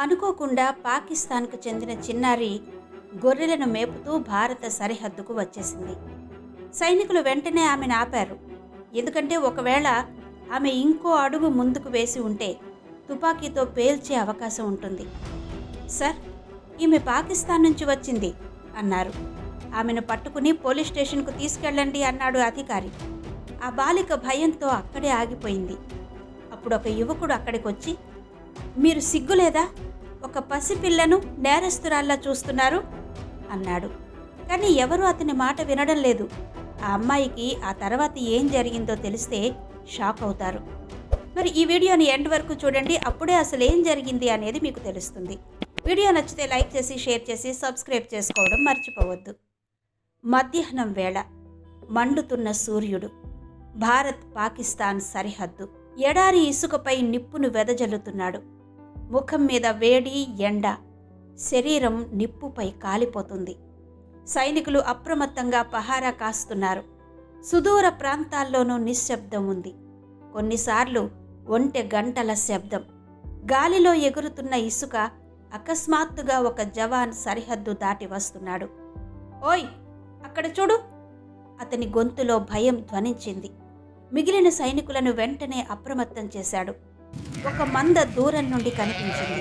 అనుకోకుండా పాకిస్తాన్కు చెందిన చిన్నారి గొర్రెలను మేపుతూ భారత సరిహద్దుకు వచ్చేసింది. సైనికులు వెంటనే ఆమెను ఆపారు. ఎందుకంటే ఒకవేళ ఆమె ఇంకో అడుగు ముందుకు వేసి ఉంటే తుపాకీతో పేల్చే అవకాశం ఉంటుంది. సార్, ఈమె పాకిస్తాన్ నుంచి వచ్చింది అన్నారు. ఆమెను పట్టుకుని పోలీస్ స్టేషన్కు తీసుకెళ్ళండి అన్నాడు అధికారి. ఆ బాలిక భయంతో అక్కడే ఆగిపోయింది. అప్పుడు ఒక యువకుడు అక్కడికి వచ్చి, మీరు సిగ్గులేదా? ఒక పసిపిల్లను నేరస్తురాల్లా చూస్తున్నారు అన్నాడు. కానీ ఎవరూ అతని మాట వినడం లేదు. ఆ అమ్మాయికి ఆ తర్వాత ఏం జరిగిందో తెలిస్తే షాక్ అవుతారు. మరి ఈ వీడియోని ఎండ్ వరకు చూడండి. అప్పుడే అసలు ఏం జరిగింది అనేది మీకు తెలుస్తుంది. వీడియో నచ్చితే లైక్ చేసి షేర్ చేసి సబ్స్క్రైబ్ చేసుకోవడం మర్చిపోవద్దు. మధ్యాహ్నం వేళ మండుతున్న సూర్యుడు. భారత్ పాకిస్తాన్ సరిహద్దు. ఎడారి ఇసుకపై నిప్పును వెదజల్లుతున్నాడు. ముఖం మీద వేడి, ఎండ. శరీరం నిప్పుపై కాలిపోతుంది. సైనికులు అప్రమత్తంగా పహారా కాస్తున్నారు. సుదూర ప్రాంతాల్లోనూ నిశ్శబ్దం ఉంది. కొన్నిసార్లు ఒంటె గంటల శబ్దం. గాలిలో ఎగురుతున్న ఇసుక. అకస్మాత్తుగా ఒక జవాన్ సరిహద్దు దాటి వస్తున్నాడు. ఓయ్, అక్కడ చూడు! అతని గొంతులో భయం ధ్వనించింది. మిగిలిన సైనికులను వెంటనే అప్రమత్తం చేశాడు. ఒక మంద దూరం నుండి కనిపించింది.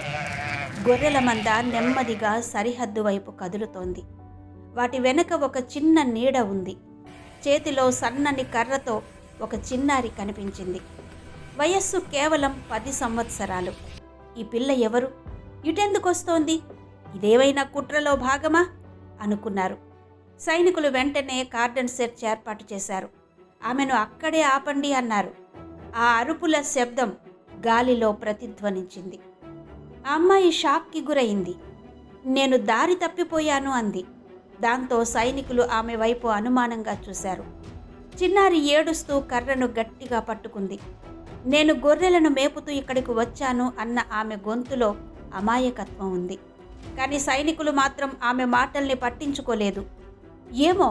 గొర్రెల మంద నెమ్మదిగా సరిహద్దు వైపు కదులుతోంది. వాటి వెనక ఒక చిన్న నీడ ఉంది. చేతిలో సన్నని కర్రతో ఒక చిన్నారి కనిపించింది. వయస్సు కేవలం 10 సంవత్సరాలు. ఈ పిల్ల ఎవరు? ఇటెందుకొస్తోంది? ఇదేవైనా కుట్రలో భాగమా అనుకున్నారు. సైనికులు వెంటనే కార్డన్ సెర్చ్ ఏర్పాటు చేశారు. ఆమెను అక్కడే ఆపండి అన్నారు. ఆ అరుపుల శబ్దం గాలిలో ప్రతిధ్వనించింది. ఆ అమ్మాయి షాక్కి గురైంది. నేను దారి తప్పిపోయాను అంది. దాంతో సైనికులు ఆమె వైపు అనుమానంగా చూశారు. చిన్నారి ఏడుస్తూ కర్రను గట్టిగా పట్టుకుంది. నేను గొర్రెలను మేపుతూ ఇక్కడికి వచ్చాను అన్న ఆమె గొంతులో అమాయకత్వం ఉంది. కానీ సైనికులు మాత్రం ఆమె మాటల్ని పట్టించుకోలేదు. ఏమో,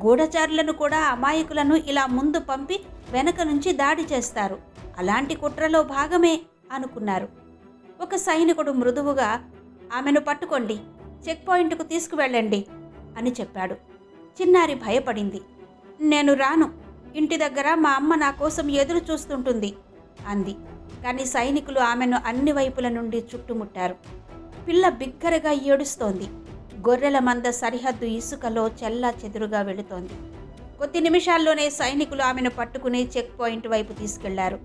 గూఢచారులను కూడా అమాయకులను ఇలా ముందు పంపి వెనక నుంచి దాడి చేస్తారు. అలాంటి కుట్రలో భాగమే అనుకున్నారు. ఒక సైనికుడు మృదువుగా, ఆమెను పట్టుకోండి, చెక్ పాయింట్కు తీసుకువెళ్ళండి అని చెప్పాడు. చిన్నారి భయపడింది. నేను రాను, ఇంటి దగ్గర మా అమ్మ నా కోసం ఎదురు చూస్తుంటుంది అంది. కానీ సైనికులు ఆమెను అన్ని వైపుల నుండి చుట్టుముట్టారు. పిల్ల బిగ్గరగా ఏడుస్తోంది. గొర్రెల మంద సరిహద్దు ఇసుకలో చెల్లా చెదురుగా వెళుతోంది. కొద్ది నిమిషాల్లోనే సైనికులు ఆమెను పట్టుకుని చెక్ పాయింట్ వైపు తీసుకెళ్లారు.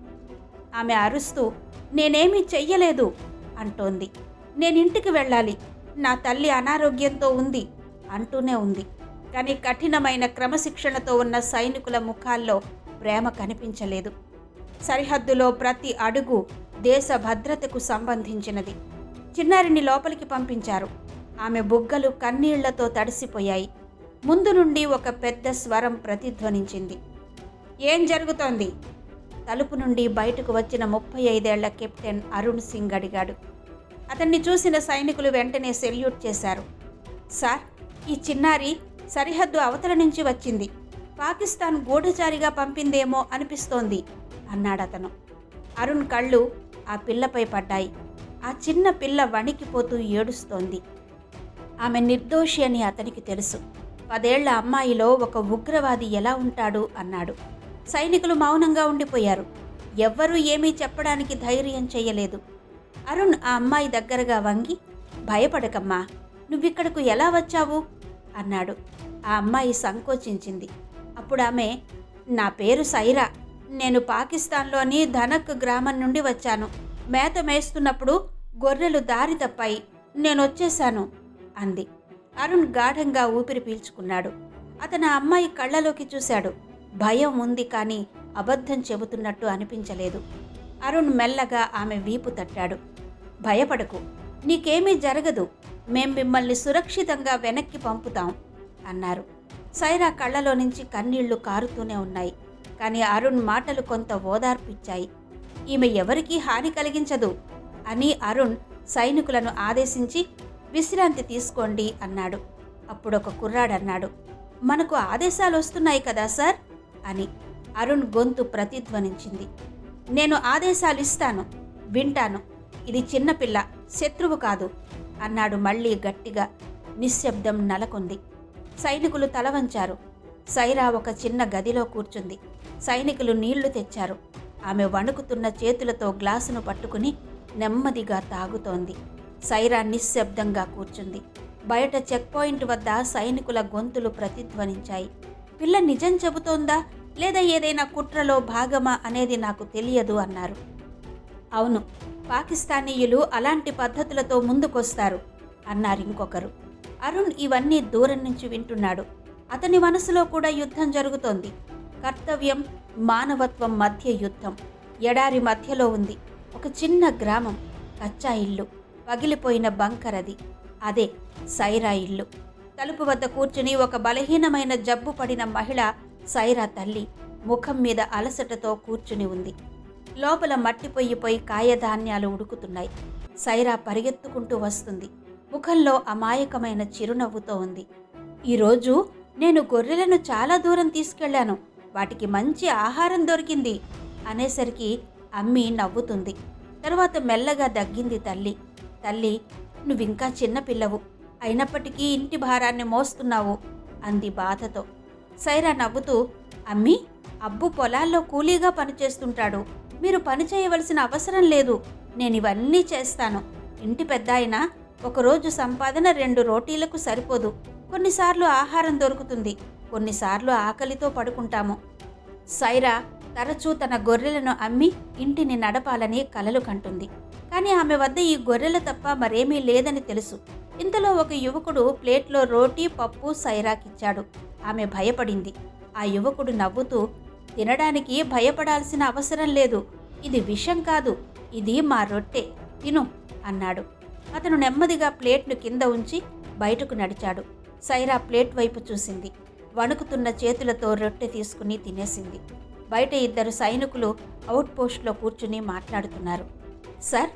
ఆమె అరుస్తూ, నేనేమీ చెయ్యలేదు అంటోంది. నేనింటికి వెళ్ళాలి, నా తల్లి అనారోగ్యంతో ఉంది అంటూనే ఉంది. కానీ కఠినమైన క్రమశిక్షణతో ఉన్న సైనికుల ముఖాల్లో ప్రేమ కనిపించలేదు. సరిహద్దులో ప్రతి అడుగు దేశ భద్రతకు సంబంధించినది. చిన్నారిని లోపలికి పంపించారు. ఆమె బుగ్గలు కన్నీళ్లతో తడిసిపోయాయి. ముందు నుండి ఒక పెద్ద స్వరం ప్రతిధ్వనించింది. ఏం జరుగుతోంది? తలుపు నుండి బయటకు వచ్చిన 35 ఏళ్ల కెప్టెన్ అరుణ్ సింగ్ అడిగాడు. అతన్ని చూసిన సైనికులు వెంటనే సెల్యూట్ చేశారు. సార్, ఈ చిన్నారి సరిహద్దు అవతల నుంచి వచ్చింది. పాకిస్తాన్ గూఢచారిగా పంపిందేమో అనిపిస్తోంది అన్నాడతను. అరుణ్ కళ్ళు ఆ పిల్లపై పడ్డాయి. ఆ చిన్న పిల్ల వణికిపోతూ ఏడుస్తోంది. ఆమె నిర్దోషి అని అతనికి తెలుసు. 10 ఏళ్ల అమ్మాయిలో ఒక ఉగ్రవాది ఎలా ఉంటాడు అన్నాడు. సైనికులు మౌనంగా ఉండిపోయారు. ఎవ్వరూ ఏమీ చెప్పడానికి ధైర్యం చెయ్యలేదు. అరుణ్ ఆ అమ్మాయి దగ్గరగా వంగి, భయపడకమ్మా, నువ్విక్కడకు ఎలా వచ్చావు అన్నాడు. ఆ అమ్మాయి సంకోచించింది. అప్పుడు ఆమె, నా పేరు సైరా, నేను పాకిస్తాన్లోని ధనక్ గ్రామం నుండి వచ్చాను. మేత మేస్తున్నప్పుడు గొర్రెలు దారి తప్పాయి, నేనొచ్చేశాను అంది. అరుణ్ గాఢంగా ఊపిరి పీల్చుకున్నాడు. అతను ఆ అమ్మాయి కళ్ళలోకి చూశాడు. భయం ఉంది, కానీ అబద్ధం చెబుతున్నట్టు అనిపించలేదు. అరుణ్ మెల్లగా ఆమె వీపు తట్టాడు. భయపడకు, నీకేమీ జరగదు, మేం మిమ్మల్ని సురక్షితంగా వెనక్కి పంపుతాం అన్నారు. సైరా కళ్ళలో నుంచి కన్నీళ్లు కారుతూనే ఉన్నాయి. కానీ అరుణ్ మాటలు కొంత ఓదార్పిచ్చాయి. ఈమె ఎవరికీ హాని కలిగించదు అని అరుణ్ సైనికులను ఆదేశించి, విశ్రాంతి తీసుకోండి అన్నాడు. అప్పుడొక కుర్రాడన్నాడు, మనకు ఆదేశాలు వస్తున్నాయి కదా సార్ అని. అరుణ్ గొంతు ప్రతిధ్వనించింది. నేను ఆదేశాలు ఇస్తాను, వింటాను, ఇది చిన్నపిల్ల, శత్రువు కాదు అన్నాడు మళ్ళీ గట్టిగా. నిశ్శబ్దం నెలకొంది. సైనికులు తల వంచారు. సైరా ఒక చిన్న గదిలో కూర్చుంది. సైనికులు నీళ్లు తెచ్చారు. ఆమె వణుకుతున్న చేతులతో గ్లాసును పట్టుకుని నెమ్మదిగా తాగుతోంది. సైరా నిశ్శబ్దంగా కూర్చుంది. బయట చెక్ పాయింట్ వద్ద సైనికుల గొంతులు ప్రతిధ్వనించాయి. పిల్ల నిజం చెబుతోందా లేదా ఏదైనా కుట్రలో భాగమా అనేది నాకు తెలియదు అన్నారు. అవును, పాకిస్తానీయులు అలాంటి పద్ధతులతో ముందుకొస్తారు అన్నారు ఇంకొకరు. అరుణ్ ఇవన్నీ దూరం నుంచి వింటున్నాడు. అతని మనసులో కూడా యుద్ధం జరుగుతోంది. కర్తవ్యం, మానవత్వం మధ్య యుద్ధం. ఎడారి మధ్యలో ఉంది ఒక చిన్న గ్రామం, కచ్చా ఇల్లు, పగిలిపోయిన బంకర్ అది. అదే సైరా ఇల్లు. తలుపు వద్ద కూర్చుని ఒక బలహీనమైన జబ్బు పడిన మహిళ సైరా తల్లి ముఖం మీద అలసటతో కూర్చుని ఉంది. లోపల మట్టిపోయిపోయి కాయధాన్యాలు ఉడుకుతున్నాయి. సైరా పరిగెత్తుకుంటూ వస్తుంది. ముఖంలో అమాయకమైన చిరునవ్వుతో ఉంది. ఈరోజు నేను గొర్రెలను చాలా దూరం తీసుకెళ్లాను, వాటికి మంచి ఆహారం దొరికింది అనేసరికి అమ్మి నవ్వుతుంది. తరువాత మెల్లగా దగ్గింది తల్లి. తల్లి, నువ్వింకా చిన్నపిల్లవు, అయినప్పటికీ ఇంటి భారాన్ని మోస్తున్నావు అంది బాధతో. సైరా నవ్వుతూ, అమ్మి, అబ్బు పొలాల్లో కూలీగా పనిచేస్తుంటాడు, మీరు పని చేయవలసిన అవసరం లేదు, నేనివన్నీ చేస్తాను. ఇంటి పెద్దాయన ఒకరోజు సంపాదన 2 రోటీలకు సరిపోదు. కొన్నిసార్లు ఆహారం దొరుకుతుంది, కొన్నిసార్లు ఆకలితో పడుకుంటాము. సైరా తరచూ తన గొర్రెలను అమ్మి ఇంటిని నడపాలని కలలు కంటుంది. కానీ ఆమె వద్ద ఈ గొర్రెల తప్ప మరేమీ లేదని తెలుసు. ఇంతలో ఒక యువకుడు ప్లేట్లో రోటీ, పప్పు సైరాకిచ్చాడు. ఆమె భయపడింది. ఆ యువకుడు నవ్వుతూ, తినడానికి భయపడాల్సిన అవసరం లేదు, ఇది విషం కాదు, ఇది మా రొట్టె, తిను అన్నాడు. అతను నెమ్మదిగా ప్లేట్ను కింద ఉంచి బయటకు నడిచాడు. సైరా ప్లేట్ వైపు చూసింది. వణుకుతున్న చేతులతో రొట్టె తీసుకుని తినేసింది. బయట 2 సైనికులు అవుట్ పోస్ట్లో కూర్చుని మాట్లాడుతున్నారు. సార్,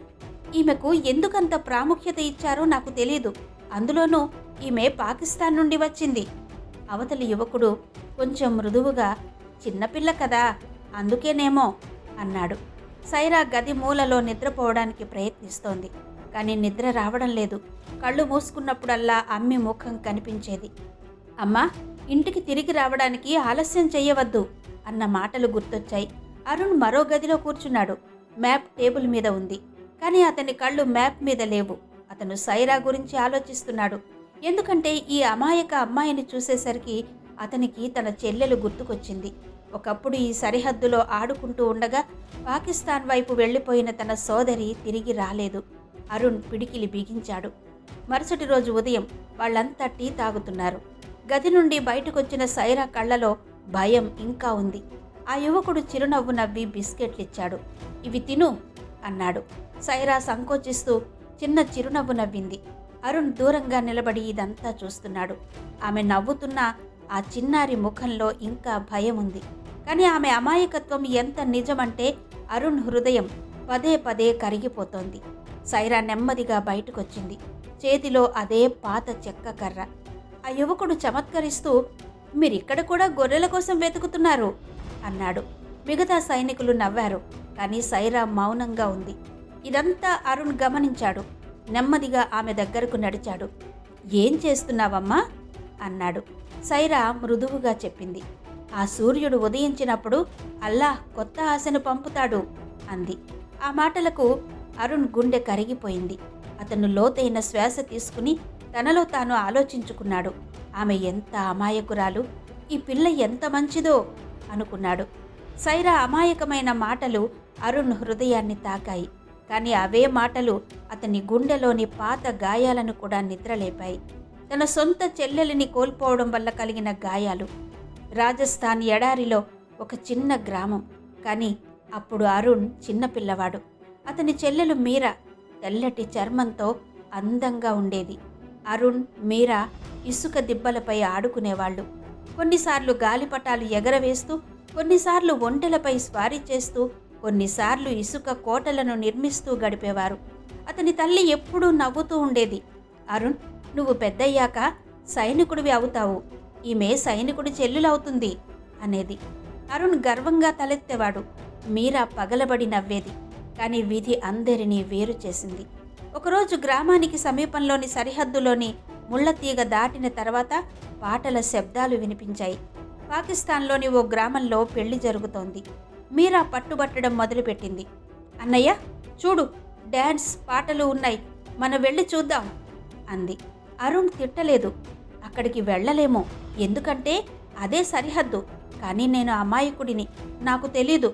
ఈమెకు ఎందుకంత ప్రాముఖ్యత ఇచ్చారో నాకు తెలీదు, అందులోనూ ఈమె పాకిస్తాన్ నుండి వచ్చింది. అవతలి యువకుడు కొంచెం మృదువుగా, చిన్నపిల్ల కదా అందుకేనేమో అన్నాడు. సైరా గది మూలలో నిద్రపోవడానికి ప్రయత్నిస్తోంది. కానీ నిద్ర రావడం లేదు. కళ్ళు మూసుకున్నప్పుడల్లా అమ్మి ముఖం కనిపించేది. అమ్మా, ఇంటికి తిరిగి రావడానికి ఆలస్యం చెయ్యవద్దు అన్న మాటలు గుర్తొచ్చాయి. అరుణ్ మరో గదిలో కూర్చున్నాడు. మ్యాప్ టేబుల్ మీద ఉంది. కానీ అతని కళ్ళు మ్యాప్ మీద లేవు. అతను సైరా గురించి ఆలోచిస్తున్నాడు. ఎందుకంటే ఈ అమాయక అమ్మాయిని చూసేసరికి అతనికి తన చెల్లెలు గుర్తుకొచ్చింది. ఒకప్పుడు ఈ సరిహద్దులో ఆడుకుంటూ ఉండగా పాకిస్తాన్ వైపు వెళ్ళిపోయిన తన సోదరి తిరిగి రాలేదు. అరుణ్ పిడికిలి బిగించాడు. మరుసటి రోజు ఉదయం వాళ్ళంతా టీ తాగుతున్నారు. గది నుండి బయటకొచ్చిన సైరా కళ్ళలో భయం ఇంకా ఉంది. ఆ యువకుడు చిరునవ్వు నవ్వి బిస్కెట్లిచ్చాడు. ఇవి తిను అన్నాడు. సైరా సంకోచిస్తూ చిన్న చిరునవ్వు నవ్వింది. అరుణ్ దూరంగా నిలబడి ఇదంతా చూస్తున్నాడు. ఆమె నవ్వుతున్న ఆ చిన్నారి ముఖంలో ఇంకా భయం ఉంది. కానీ ఆమె అమాయకత్వం ఎంత నిజమంటే అరుణ్ హృదయం పదే పదే కరిగిపోతోంది. సైరా నెమ్మదిగా బయటకొచ్చింది. చేతిలో అదే పాత చెక్క కర్ర. ఆ యువకుడు చమత్కరిస్తూ, మీరిక్కడ కూడా గొర్రెల కోసం వెతుకుతున్నారు అన్నాడు. మిగతా సైనికులు నవ్వారు. కానీ సైరా మౌనంగా ఉంది. ఇదంతా అరుణ్ గమనించాడు. నెమ్మదిగా ఆమె దగ్గరకు నడిచాడు. ఏం చేస్తున్నావమ్మా అన్నాడు. సైరా మృదువుగా చెప్పింది. ఆ సూర్యుడు ఉదయించినప్పుడు అల్లాహ్ కొత్త ఆశను పంపుతాడు అంది. ఆ మాటలకు అరుణ్ గుండె కరిగిపోయింది. అతను లోతైన శ్వాస తీసుకుని తనలో తాను ఆలోచించుకున్నాడు. ఆమె ఎంత అమాయకురాలు, ఈ పిల్ల ఎంత మంచిదో అనుకున్నాడు. సైరా అమాయకమైన మాటలు అరుణ్ హృదయాన్ని తాకాయి. కానీ అవే మాటలు అతని గుండెలోని పాత గాయాలను కూడా నిద్రలేపాయి. తన సొంత చెల్లెలిని కోల్పోవడం వల్ల కలిగిన గాయాలు. రాజస్థాన్ ఎడారిలో ఒక చిన్న గ్రామం. కానీ అప్పుడు అరుణ్ చిన్నపిల్లవాడు. అతని చెల్లెలు మీరా తెల్లటి చర్మంతో అందంగా ఉండేది. అరుణ్, మీరా ఇసుక దిబ్బలపై ఆడుకునేవాళ్ళు. కొన్నిసార్లు గాలిపటాలు ఎగరవేస్తూ, కొన్నిసార్లు ఒంటెలపై స్వారీ చేస్తూ, కొన్నిసార్లు ఇసుక కోటలను నిర్మిస్తూ గడిపేవారు. అతని తల్లి ఎప్పుడూ నవ్వుతూ ఉండేది. అరుణ్, నువ్వు పెద్దయ్యాక సైనికుడివి అవుతావు, ఈమె సైనికుడి చెల్లులవుతుంది అనేది. అరుణ్ గర్వంగా తలెత్తేవాడు. మీరా పగలబడి నవ్వేది. కానీ విధి అందరినీ వేరు చేసింది. ఒకరోజు గ్రామానికి సమీపంలోని సరిహద్దులోని ముళ్ళతీగ దాటిన తర్వాత పాటల శబ్దాలు వినిపించాయి. పాకిస్తాన్లోని ఓ గ్రామంలో పెళ్లి జరుగుతోంది. మీరా పట్టుబట్టడం మొదలుపెట్టింది. అన్నయ్య చూడు, డ్యాన్స్ పాటలు ఉన్నాయి, మనం వెళ్ళి చూద్దాం అంది. అరుణ్ తిట్టలేదు. అక్కడికి వెళ్ళలేమో, ఎందుకంటే అదే సరిహద్దు. కానీ నేను అమాయకుడిని, నాకు తెలీదు.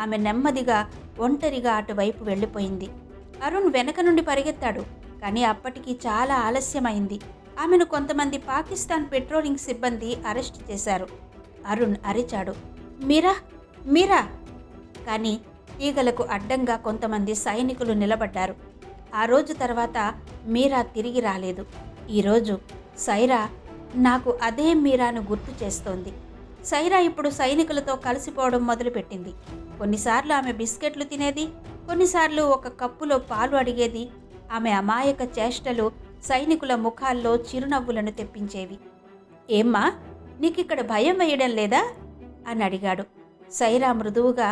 ఆమె నెమ్మదిగా ఒంటరిగా అటువైపు వెళ్ళిపోయింది. అరుణ్ వెనక నుండి పరిగెత్తాడు. కానీ అప్పటికి చాలా ఆలస్యమైంది. ఆమెను కొంతమంది పాకిస్తాన్ పెట్రోలింగ్ సిబ్బంది అరెస్ట్ చేశారు. అరుణ్ అరిచాడు, మీరా మీరా. కానీ తీగలకు అడ్డంగా కొంతమంది సైనికులు నిలబడ్డారు. ఆ రోజు తర్వాత మీరా తిరిగి రాలేదు. ఈరోజు సైరా నాకు అదే మీరాను గుర్తు చేస్తోంది. సైరా ఇప్పుడు సైనికులతో కలిసిపోవడం మొదలుపెట్టింది. కొన్నిసార్లు ఆమె బిస్కెట్లు తినేది, కొన్నిసార్లు ఒక కప్పులో పాలు అడిగేది. ఆమె అమాయక చేష్టలు సైనికుల ముఖాల్లో చిరునవ్వులను తెప్పించేవి. ఏమ్మా, నీకిక్కడ భయం వేయడం లేదా అని అడిగాడు. సైరా మృదువుగా,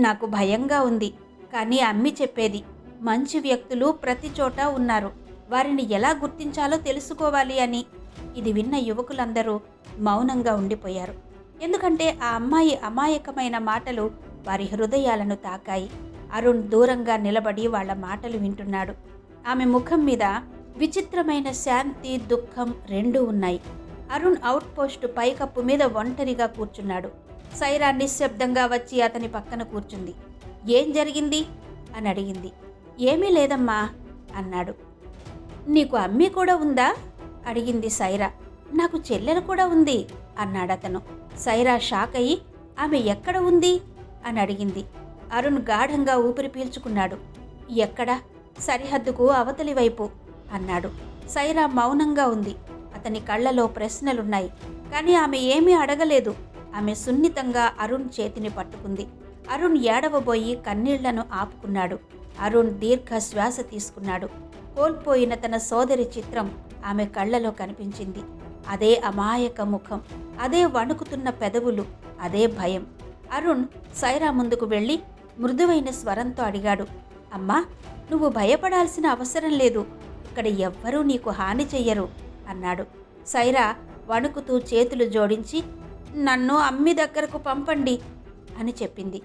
నాకు భయంగా ఉంది, కానీ అమ్మి చెప్పేది మంచి వ్యక్తులు ప్రతి చోట ఉన్నారు, వారిని ఎలా గుర్తించాలో తెలుసుకోవాలి అని. ఇది విన్న యువకులందరూ మౌనంగా ఉండిపోయారు. ఎందుకంటే ఆ అమ్మాయి అమాయకమైన మాటలు వారి హృదయాలను తాకాయి. అరుణ్ దూరంగా నిలబడి వాళ్ల మాటలు వింటున్నాడు. ఆమె ముఖం మీద విచిత్రమైన శాంతి, దుఃఖం రెండూ ఉన్నాయి. అరుణ్ అవుట్ పోస్టు పైకప్పు మీద ఒంటరిగా కూర్చున్నాడు. సైరా నిశ్శబ్దంగా వచ్చి అతని పక్కన కూర్చుంది. ఏం జరిగింది అని అడిగింది. ఏమీ లేదమ్మా అన్నాడు. నీకు అమ్మీ కూడా ఉందా అడిగింది సైరా. నాకు చెల్లెలు కూడా ఉంది అన్నాడతను. సైరా షాక్ అయ్యి, ఆమె ఎక్కడ ఉంది అని అడిగింది. అరుణ్ గాఢంగా ఊపిరి పీల్చుకున్నాడు. ఎక్కడ? సరిహద్దుకు అవతలి వైపు అన్నాడు. సైరా మౌనంగా ఉంది. అతని కళ్ళలో ప్రశ్నలున్నాయి. కానీ ఆమె ఏమీ అడగలేదు. ఆమె సున్నితంగా అరుణ్ చేతిని పట్టుకుంది. అరుణ్ ఏడవబోయి కన్నీళ్లను ఆపుకున్నాడు. అరుణ్ దీర్ఘ శ్వాస తీసుకున్నాడు. కోల్పోయిన తన సోదరి చిత్రం ఆమె కళ్ళలో కనిపించింది. అదే అమాయక ముఖం, అదే వణుకుతున్న పెదవులు, అదే భయం. అరుణ్ సైరా ముందుకు వెళ్ళి మృదువైన స్వరంతో అడిగాడు, అమ్మా, నువ్వు భయపడాల్సిన అవసరం లేదు, ఇక్కడ ఎవ్వరూ నీకు హాని చెయ్యరు అన్నాడు. సైరా వణుకుతూ చేతులు జోడించి, నన్ను అమ్మి దగ్గరకు పంపండి అని చెప్పింది.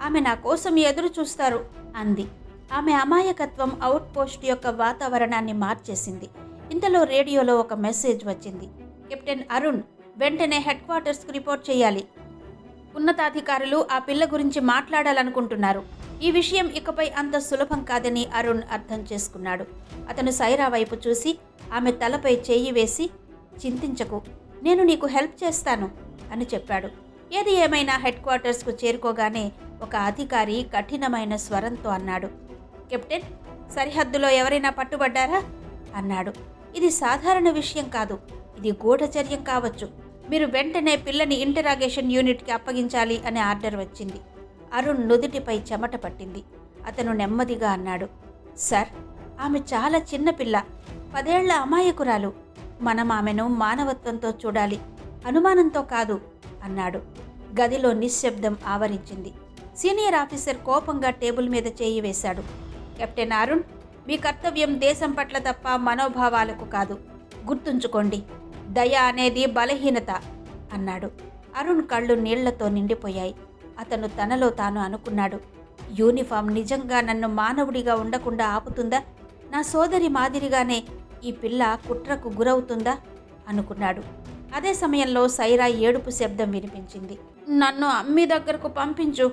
ఆమె నా కోసం ఎదురు చూస్తారు అంది. ఆమె అమాయకత్వం అవుట్ పోస్ట్ యొక్క వాతావరణాన్ని మార్చేసింది. ఇంతలో రేడియోలో ఒక మెసేజ్ వచ్చింది. కెప్టెన్ అరుణ్, వెంటనే హెడ్ క్వార్టర్స్కు రిపోర్ట్ చేయాలి. ఉన్నతాధికారులు ఆ పిల్ల గురించి మాట్లాడాలనుకుంటున్నారు. ఈ విషయం ఇకపై అంత సులభం కాదని అరుణ్ అర్థం చేసుకున్నాడు. అతను సైరా వైపు చూసి ఆమె తలపై చేయి వేసి, చింతించకు, నేను నీకు హెల్ప్ చేస్తాను అని చెప్పాడు. ఏది ఏమైనా హెడ్ క్వార్టర్స్కు చేరుకోగానే ఒక అధికారి కఠినమైన స్వరంతో అన్నాడు, కెప్టెన్, సరిహద్దులో ఎవరైనా పట్టుబడ్డారా అన్నాడు. ఇది సాధారణ విషయం కాదు, ఇది గూఢచర్యం కావచ్చు. మీరు వెంటనే పిల్లని ఇంటరాగేషన్ యూనిట్కి అప్పగించాలి అనే ఆర్డర్ వచ్చింది. అరుణ్ నుదుటిపై చెమట పట్టింది. అతను నెమ్మదిగా అన్నాడు, సార్, ఆమె చాలా చిన్నపిల్ల, 10 ఏళ్ల అమాయకురాలు. మనం ఆమెను మానవత్వంతో చూడాలి, అనుమానంతో కాదు అన్నాడు. గదిలో నిశ్శబ్దం ఆవరించింది. సీనియర్ ఆఫీసర్ కోపంగా టేబుల్ మీద చేయి వేశాడు. కెప్టెన్ అరుణ్, మీ కర్తవ్యం దేశం పట్ల తప్ప మనోభావాలకు కాదు. గుర్తుంచుకోండి, దయ అనేది బలహీనత అన్నాడు. అరుణ్ కళ్ళు నీళ్లతో నిండిపోయాయి. అతను తనలో తాను అనుకున్నాడు, యూనిఫామ్ నిజంగా నన్ను మానవుడిగా ఉండకుండా ఆపుతుందా? నా సోదరి మాదిరిగానే ఈ పిల్ల కుట్రకు గురవుతుందా అనుకున్నాడు. అదే సమయంలో సైరా ఏడుపు శబ్దం వినిపించింది. నన్ను అమ్మి దగ్గరకు పంపించు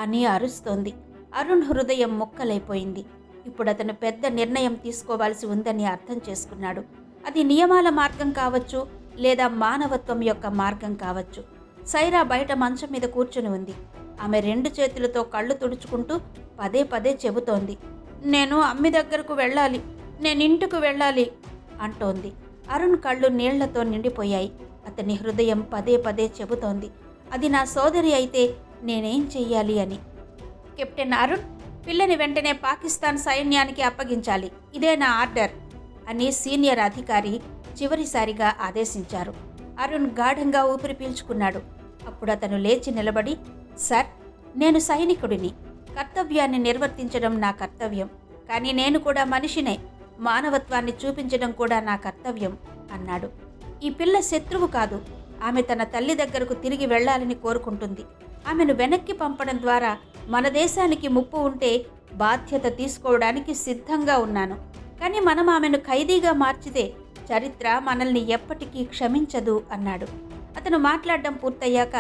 అని అరుస్తోంది. అరుణ్ హృదయం ముక్కలైపోయింది. ఇప్పుడు అతను పెద్ద నిర్ణయం తీసుకోవాల్సి ఉందని అర్థం చేసుకున్నాడు. అది నియమాల మార్గం కావచ్చు, లేదా మానవత్వం యొక్క మార్గం కావచ్చు. సైరా బయట మంచం మీద కూర్చుని ఉంది. ఆమె 2 చేతులతో కళ్ళు తుడుచుకుంటూ పదే పదే చెబుతోంది, నేను అమ్మి దగ్గరకు వెళ్ళాలి, నేను ఇంటికి వెళ్ళాలి అంటోంది. అరుణ్ కళ్ళు నీళ్లతో నిండిపోయాయి. అతని హృదయం పదే పదే చెబుతోంది, అది నా సోదరి అయితే నేనేం చెయ్యాలి అని. కెప్టెన్ అరుణ్, పిల్లని వెంటనే పాకిస్తాన్ సైన్యానికి అప్పగించాలి, ఇదే నా ఆర్డర్ అని సీనియర్ అధికారి చివరిసారిగా ఆదేశించారు. అరుణ్ గాఢంగా ఊపిరి పీల్చుకున్నాడు. అప్పుడు అతను లేచి నిలబడి, సార్, నేను సైనికుడిని, కర్తవ్యాన్ని నిర్వర్తించడం నా కర్తవ్యం. కానీ నేను కూడా మనిషినే. మానవత్వాన్ని చూపించడం కూడా నా కర్తవ్యం అన్నాడు. ఈ పిల్ల శత్రువు కాదు. ఆమె తన తల్లి దగ్గరకు తిరిగి వెళ్ళాలని కోరుకుంటుంది. ఆమెను వెనక్కి పంపడం ద్వారా మన దేశానికి ముప్పు ఉంటే బాధ్యత తీసుకోవడానికి సిద్ధంగా ఉన్నాను. కానీ మనం ఆమెను ఖైదీగా మార్చితే చరిత్ర మనల్ని ఎప్పటికీ క్షమించదు అన్నాడు. అతను మాట్లాడడం పూర్తయ్యాక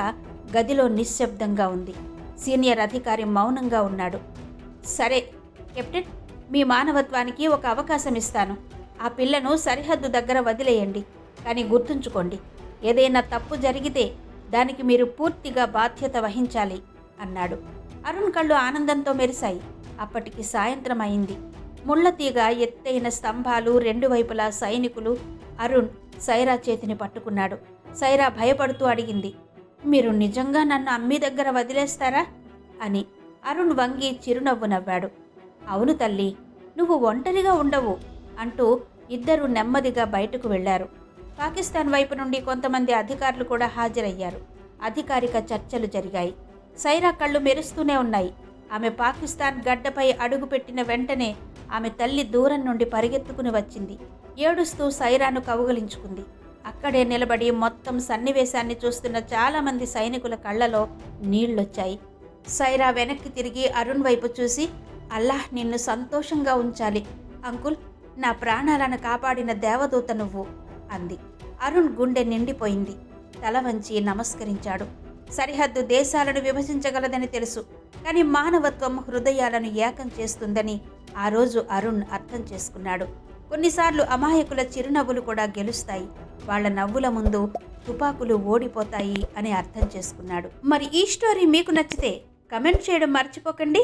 గదిలో నిశ్శబ్దంగా ఉంది. సీనియర్ అధికారి మౌనంగా ఉన్నాడు. సరే కెప్టెన్, మీ మానవత్వానికి ఒక అవకాశం ఇస్తాను. ఆ పిల్లను సరిహద్దు దగ్గర వదిలేయండి. కానీ గుర్తుంచుకోండి, ఏదైనా తప్పు జరిగితే దానికి మీరు పూర్తిగా బాధ్యత వహించాలి అన్నాడు. అరుణ్ కళ్ళు ఆనందంతో మెరిశాయి. అప్పటికి సాయంత్రం అయింది. ముళ్ళతీగ, ఎత్తైన స్తంభాలు, రెండు వైపులా సైనికులు. అరుణ్ సైరా చేతిని పట్టుకున్నాడు. సైరా భయపడుతూ అడిగింది, మీరు నిజంగా నన్ను అమ్మి దగ్గర వదిలేస్తారా అని. అరుణ్ వంగి చిరునవ్వు నవ్వాడు. అవును తల్లి, నువ్వు ఒంటరిగా ఉండవు అంటూ ఇద్దరు నెమ్మదిగా బయటకు వెళ్లారు. పాకిస్తాన్ వైపు నుండి కొంతమంది అధికారులు కూడా హాజరయ్యారు. అధికారిక చర్చలు జరిగాయి. సైరా కళ్ళు మెరుస్తూనే ఉన్నాయి. ఆమె పాకిస్తాన్ గడ్డపై అడుగుపెట్టిన వెంటనే ఆమె తల్లి దూరం నుండి పరిగెత్తుకుని వచ్చింది. ఏడుస్తూ సైరాను కౌగిలించుకుంది. అక్కడే నిలబడి మొత్తం సన్నివేశాన్ని చూస్తున్న చాలామంది సైనికుల కళ్ళలో నీళ్లొచ్చాయి. సైరా వెనక్కి తిరిగి అరుణ్ వైపు చూసి, అల్లాహ్ నిన్ను సంతోషంగా ఉంచాలి అంకుల్, నా ప్రాణాలను కాపాడిన దేవదూత నువ్వు అంది. అరుణ్ గుండె నిండిపోయింది. తల వంచి నమస్కరించాడు. సరిహద్దు దేశాలను విభజించగలదని తెలుసు, కానీ మానవత్వం హృదయాలను ఏకం చేస్తుందని ఆ రోజు అరుణ్ అర్థం చేసుకున్నాడు. కొన్నిసార్లు అమాయకుల చిరునవ్వులు కూడా గెలుస్తాయి, వాళ్ళ నవ్వుల ముందు తుపాకులు ఓడిపోతాయి అని అర్థం చేసుకున్నాడు. మరి ఈ స్టోరీ మీకు నచ్చితే కమెంట్ చేయడం మర్చిపోకండి.